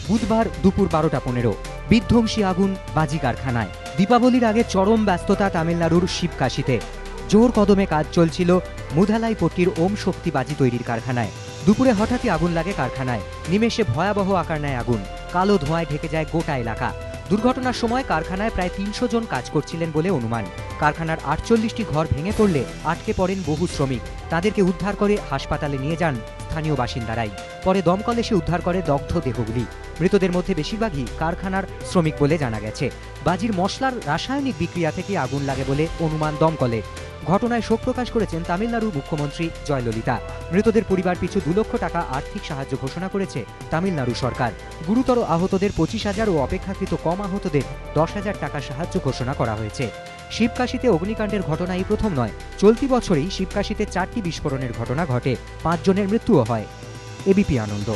বুধবার দুপুর 12:15 বিধ্বংসী আগুন বাজি কারখানায়। দীপাবলির আগে চরম ব্যস্ততা তামিলনাড়ুর শিবকাশিতে। জোর কদমে কাজ চলছিল মুধালাইপট্টির ওম শক্তি বাজি তৈরির কারখানায়। দুপুরে হঠাৎই আগুন লাগে কারখানায়। নিমেষে ভয়াবহ আকার নেয় আগুন। কালো ধোঁয়ায় ঢেকে যায় গোটা এলাকা। দুর্ঘটনার সময় কারখানায় প্রায় 300 জন কাজ করছিলেন বলে অনুমান। কারখানার 48টি ঘর ভেঙে পড়লে আটকে পড়েন বহু শ্রমিক। তাদেরকে উদ্ধার করে হাসপাতালে নিয়ে যান স্থানীয় বাসিন্দারাই। পরে দমকল এসে উদ্ধার করে দগ্ধ দেহগুলি। মৃতদের মধ্যে বেশিরভাগই কারখানার শ্রমিক বলে জানা গেছে। বাজির মশলার রাসায়নিক বিক্রিয়া থেকে আগুন লাগে বলে অনুমান দমকলে। ঘটনায় শোক প্রকাশ করেছেন তামিলনাড়ুর মুখ্যমন্ত্রী জয়ললিতা। মৃতদের পরিবার পিছু 2 লক্ষ টাকা আর্থিক সাহায্য ঘোষণা করেছে তামিলনাড়ু সরকার। গুরুতর আহতদের 25,000 ও অপেক্ষাকৃত কম আহতদের 10,000 টাকা সাহায্য ঘোষণা করা হয়েছে। শিবকাশিতে অগ্নিকাণ্ডের ঘটনা এই প্রথম নয়। চলতি বছরেই শিবকাশিতে 4টি বিস্ফোরণের ঘটনা ঘটে, 5 জনের মৃত্যুও হয়। এবিপি আনন্দ।